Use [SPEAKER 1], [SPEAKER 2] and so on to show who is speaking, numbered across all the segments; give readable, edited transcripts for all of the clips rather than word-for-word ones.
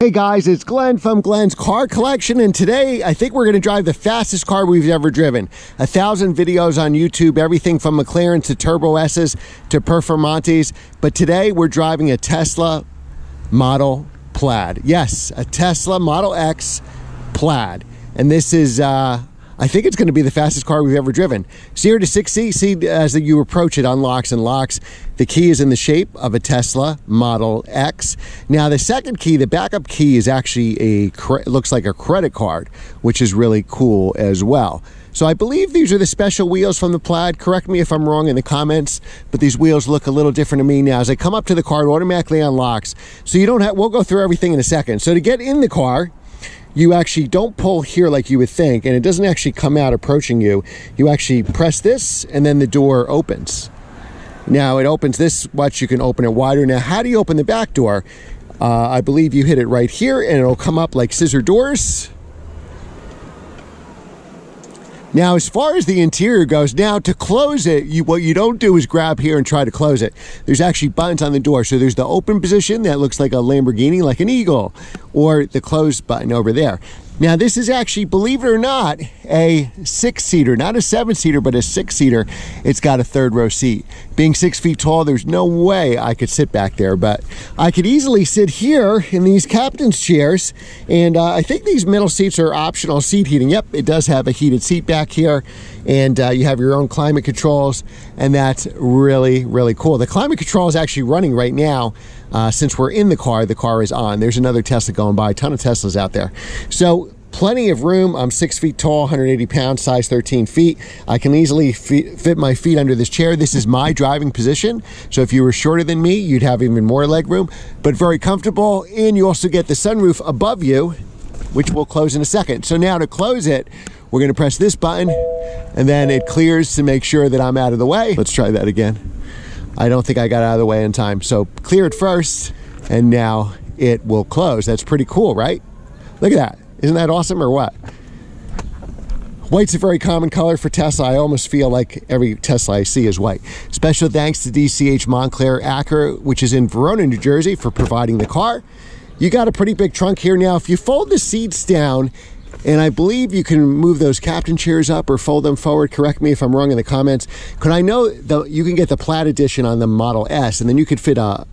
[SPEAKER 1] Hey guys, it's Glenn from Glenn's Car Collection, and today I think we're going to drive the fastest car we've ever driven. 1,000 videos on YouTube, everything from McLaren to Turbo S's to Performantes, but today we're driving a Tesla Model Plaid. Yes, a Tesla Model X Plaid, and this is I think it's going to be the fastest car we've ever driven. 0 to 60, see as you approach it, unlocks and locks. The key is in the shape of a Tesla Model X. Now the second key, the backup key, is actually looks like a credit card, which is really cool as well. So I believe these are the special wheels from the Plaid. Correct me if I'm wrong in the comments, but these wheels look a little different to me. Now as I come up to the car, it automatically unlocks. So you don't have, we'll go through everything in a second. So to get in the car, you actually don't pull here like you would think, and it doesn't actually come out approaching you. You actually press this, and then the door opens. Now it opens this much, you can open it wider. Now how do you open the back door? I believe you hit it right here, and it'll come up like scissor doors. Now, as far as the interior goes, now to close it, what you don't do is grab here and try to close it. There's actually buttons on the door. So there's the open position that looks like a Lamborghini, like an Eagle, or the close button over there. Now, this is actually, believe it or not, a 6-seater, not a 7-seater, but a 6-seater. It's got a third row seat. Being 6 feet tall, there's no way I could sit back there, but I could easily sit here in these captain's chairs, and I think these middle seats are optional seat heating. Yep, it does have a heated seat back here, and you have your own climate controls, and that's really, really cool. The climate control is actually running right now. Since we're in the car is on. There's another Tesla going by, a ton of Teslas out there. So plenty of room. I'm 6 feet tall, 180 pounds, size 13 feet. I can easily fit my feet under this chair. This is my driving position. So if you were shorter than me, you'd have even more leg room, but very comfortable. And you also get the sunroof above you, which we'll close in a second. So now to close it, we're gonna press this button, and then it clears to make sure that I'm out of the way. Let's try that again. I don't think I got out of the way in time. So clear it first, and now it will close. That's pretty cool, right? Look at that. Isn't that awesome or what? White's a very common color for Tesla. I almost feel like every Tesla I see is white. Special thanks to DCH Montclair Acura, which is in Verona, New Jersey, for providing the car. You got a pretty big trunk here. Now, if you fold the seats down, and I believe you can move those captain chairs up or fold them forward. Correct me if I'm wrong in the comments. Could I know that you can get the Plaid edition on the Model S, and then you could fit a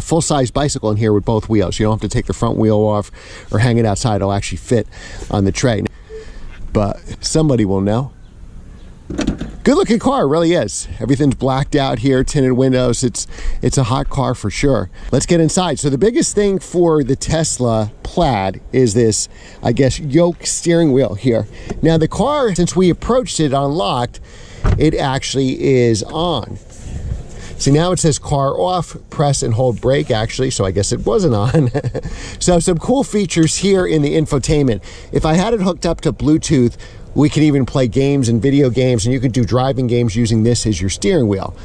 [SPEAKER 1] full-size bicycle in here with both wheels. You don't have to take the front wheel off or hang it outside. It'll actually fit on the tray. But somebody will know. Good looking car, it really is. Everything's blacked out here, tinted windows. It's a hot car for sure. Let's get inside. So the biggest thing for the Tesla Plaid is this, I guess, yoke steering wheel here. Now the car, since we approached it unlocked, it actually is on. See, now it says car off, press and hold brake actually, so I guess it wasn't on. So some cool features here in the infotainment. If I had it hooked up to Bluetooth, we can even play games and video games, and you can do driving games using this as your steering wheel.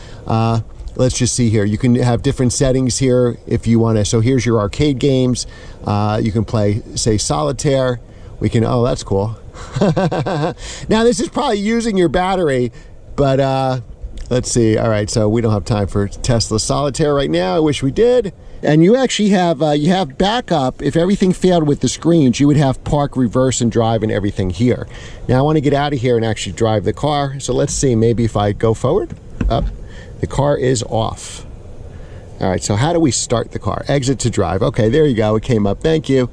[SPEAKER 1] Let's just see here. You can have different settings here if you want to. So here's your arcade games. You can play, say, solitaire. We can, oh, that's cool. Now this is probably using your battery, but let's see. All right, so we don't have time for Tesla solitaire right now. I wish we did. And you actually have you have backup. If everything failed with the screens, you would have park, reverse, and drive and everything here. Now I want to get out of here and actually drive the car. So let's see, maybe if I go forward, up, the car is off. All right, so how do we start the car? Exit to drive. Okay, there you go, it came up, thank you.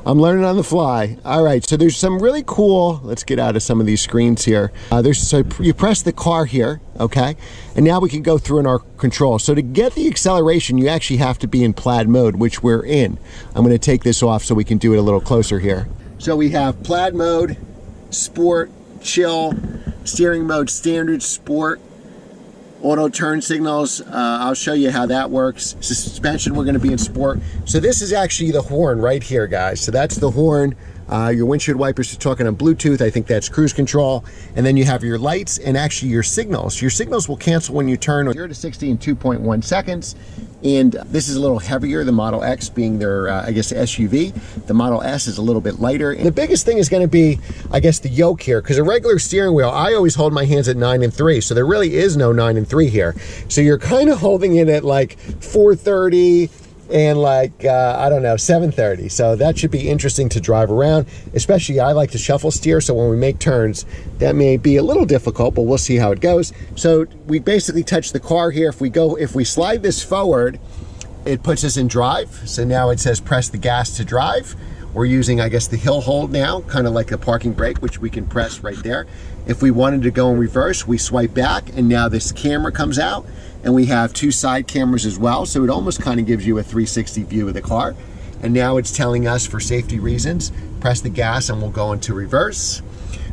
[SPEAKER 1] I'm learning on the fly. All right, so there's some really cool, let's get out of some of these screens here. So you press the car here, okay? And now we can go through in our control. So to get the acceleration, you actually have to be in Plaid mode, which we're in. I'm gonna take this off so we can do it a little closer here. So we have Plaid mode, sport, chill, steering mode, standard, sport, auto turn signals. I'll show you how that works. Suspension, we're going to be in sport. So this is actually the horn right here, guys. So that's the horn. Your windshield wipers are talking on Bluetooth. I think that's cruise control. And then you have your lights and actually your signals. Your signals will cancel when you turn 0 to 60 in 2.1 seconds. And this is a little heavier, the Model X being their, I guess, SUV. The Model S is a little bit lighter. And the biggest thing is going to be, I guess, the yoke here, because a regular steering wheel, I always hold my hands at 9 and 3, so there really is no 9 and 3 here. So you're kind of holding it at like 430, and like, I don't know, 7:30. So that should be interesting to drive around, especially I like to shuffle steer. So when we make turns, that may be a little difficult, but we'll see how it goes. So we basically touch the car here. If we slide this forward, it puts us in drive. So now it says press the gas to drive. We're using, I guess, the hill hold now, kind of like a parking brake, which we can press right there. If we wanted to go in reverse, we swipe back, and now this camera comes out, and we have 2 side cameras as well, so it almost kind of gives you a 360 view of the car. And now it's telling us, for safety reasons, press the gas and we'll go into reverse.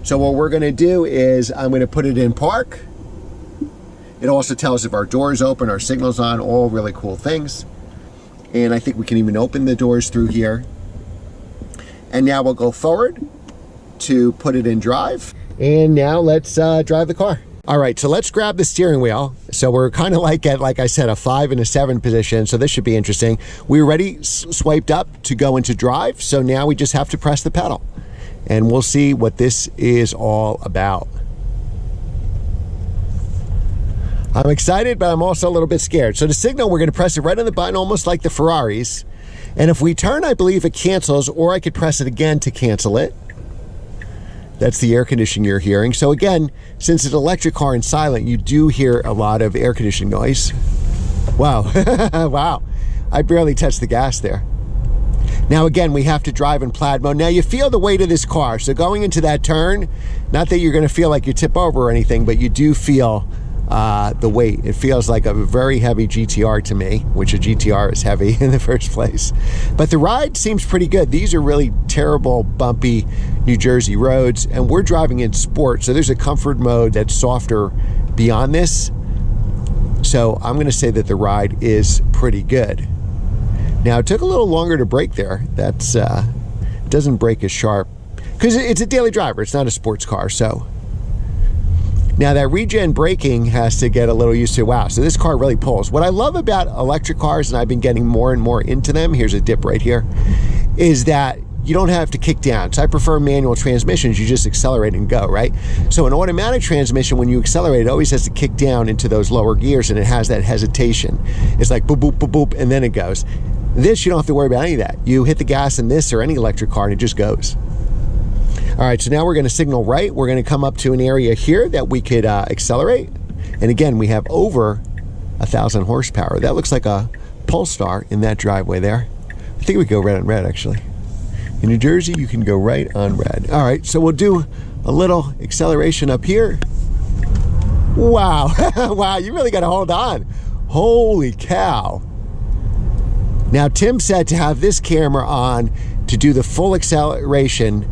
[SPEAKER 1] So what we're gonna do is I'm gonna put it in park. It also tells if our door is open, our signal's on, all really cool things. And I think we can even open the doors through here. And now we'll go forward to put it in drive. And now let's drive the car. All right, so let's grab the steering wheel. So we're kind of like at, like I said, a 5 and a 7 position. So this should be interesting. We already swiped up to go into drive. So now we just have to press the pedal. And we'll see what this is all about. I'm excited, but I'm also a little bit scared. So the signal, we're gonna press it right on the button, almost like the Ferraris. And if we turn, I believe it cancels, or I could press it again to cancel it. That's the air conditioning you're hearing. So again, since it's an electric car and silent, you do hear a lot of air conditioning noise. Wow, wow. I barely touched the gas there. Now again, we have to drive in Plaid mode. Now you feel the weight of this car. So going into that turn, not that you're gonna feel like you tip over or anything, but you do feel the weight. It feels like a very heavy GTR to me, which a GTR is heavy in the first place. But the ride seems pretty good. These are really terrible, bumpy New Jersey roads, and we're driving in sport, so there's a comfort mode that's softer beyond this. So I'm gonna say that the ride is pretty good. Now, it took a little longer to brake there. That's doesn't brake as sharp, because it's a daily driver, it's not a sports car, so. Now that regen braking has to get a little used to. Wow, so this car really pulls. What I love about electric cars, and I've been getting more and more into them, here's a dip right here, is that you don't have to kick down. So I prefer manual transmissions, you just accelerate and go, right? So an automatic transmission, when you accelerate, it always has to kick down into those lower gears, and it has that hesitation. It's like boop, boop, boop, boop, and then it goes. This, you don't have to worry about any of that. You hit the gas in this or any electric car and it just goes. All right, so now we're gonna signal right. We're gonna come up to an area here that we could accelerate. And again, we have over 1,000 horsepower. That looks like a Polestar in that driveway there. I think we go red on red, actually. In New Jersey, you can go right on red. All right, so we'll do a little acceleration up here. Wow, wow, you really gotta hold on. Holy cow. Now, Tim said to have this camera on to do the full acceleration,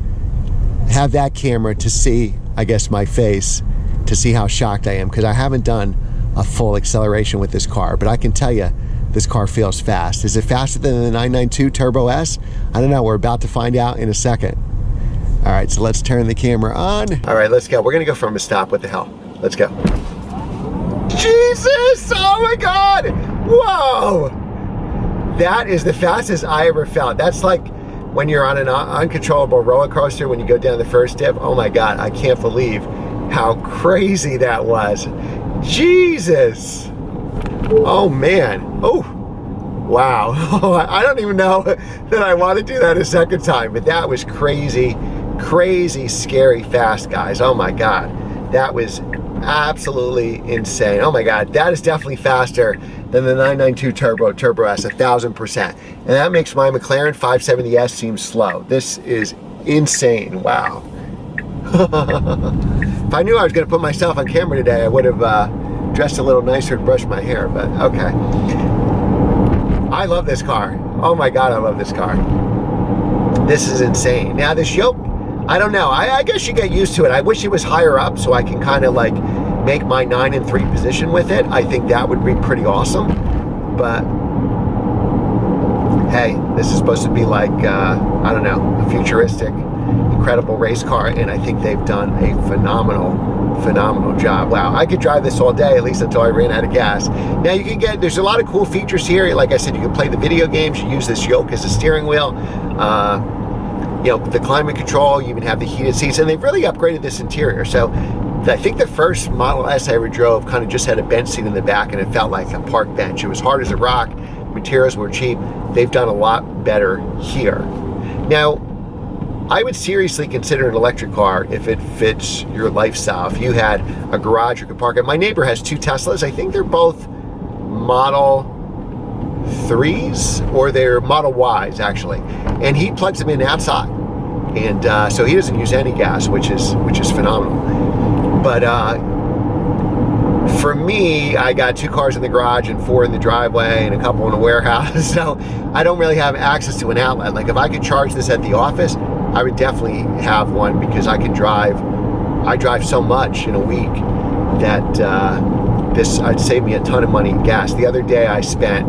[SPEAKER 1] have that camera to see, I guess, my face, to see how shocked I am, because I haven't done a full acceleration with this car, but I can tell you, this car feels fast. Is it faster than the 992 Turbo S? I don't know, we're about to find out in a second. All right, so let's turn the camera on. All right, let's go. We're gonna go from a stop, what the hell? Let's go. Jesus, oh my God, whoa. That is the fastest I ever felt. That's like when you're on an uncontrollable roller coaster, when you go down the first dip. Oh my God, I can't believe how crazy that was. Jesus. Oh man, oh, wow. I don't even know that I want to do that a second time, but that was crazy, crazy, scary fast, guys. Oh my God, that was absolutely insane. Oh my God, that is definitely faster than the 992 Turbo S, 1,000%. And that makes my McLaren 570S seem slow. This is insane, wow. If I knew I was gonna put myself on camera today, I would have dressed a little nicer and brushed my hair, but okay. I love this car. Oh my God, I love this car. This is insane. Now this yoke, I don't know, I guess you get used to it. I wish it was higher up so I can kind of like make my 9 and 3 position with it. I think that would be pretty awesome. But hey, this is supposed to be like, I don't know, a futuristic, incredible race car, and I think they've done a phenomenal job. Wow, I could drive this all day, at least until I ran out of gas. Now you can get, there's a lot of cool features here. Like I said, you can play the video games, you use this yoke as a steering wheel. You know, the climate control, you even have the heated seats, and they've really upgraded this interior. So I think the first Model S I ever drove kind of just had a bench seat in the back, and it felt like a park bench. It was hard as a rock, materials were cheap, they've done a lot better here. Now, I would seriously consider an electric car if it fits your lifestyle. If you had a garage you could park it. My neighbor has 2 Teslas. I think they're both Model 3s, or they're Model Ys actually. And he plugs them in outside. And so he doesn't use any gas, which is phenomenal. But for me, I got 2 cars in the garage and 4 in the driveway and a couple in a warehouse. So I don't really have access to an outlet. Like if I could charge this at the office, I would definitely have one, because I drive so much in a week that this I'd save me a ton of money in gas. The other day I spent,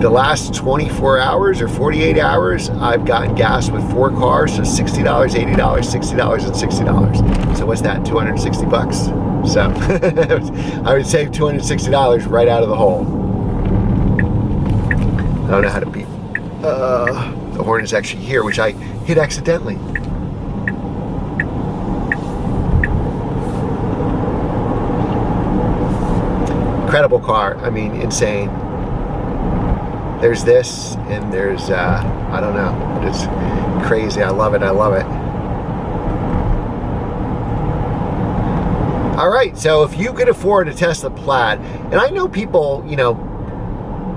[SPEAKER 1] the last 24 hours or 48 hours, I've gotten gas with 4 cars, so $60, $80, $60, and $60. So what's that, 260 bucks? So I would save $260 right out of the hole. I don't know how to beat. The horn is actually here, which I hit accidentally. Incredible car. I mean, insane. There's this, and there's, I don't know. It's crazy. I love it. I love it. All right, so if you could afford a Tesla Plaid, and I know people, you know,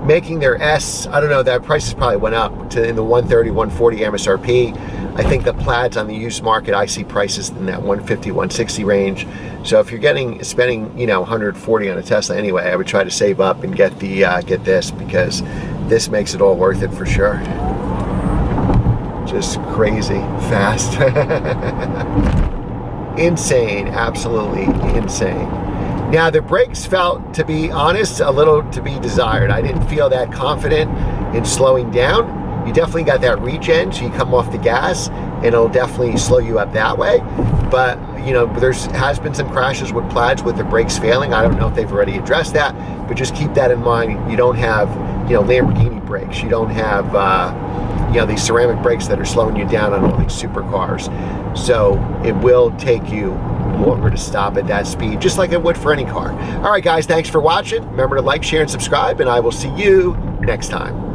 [SPEAKER 1] making their I don't know, that prices probably went up to in the 130, 140 MSRP. I think the Plaids on the used market, I see prices in that 150, 160 range. So if you're spending, you know, 140 on a Tesla anyway, I would try to save up and get the get this, because this makes it all worth it for sure. Just crazy fast. Insane, absolutely insane. Now the brakes felt, to be honest, a little to be desired. I didn't feel that confident in slowing down. You definitely got that regen, so you come off the gas and it'll definitely slow you up that way. But you know, has been some crashes with Plaids with the brakes failing. I don't know if they've already addressed that, but just keep that in mind. You don't have, you know, Lamborghini brakes. You don't have, you know, these ceramic brakes that are slowing you down on all these supercars. So it will take you longer to stop at that speed, just like it would for any car. All right, guys, thanks for watching. Remember to like, share, and subscribe, and I will see you next time.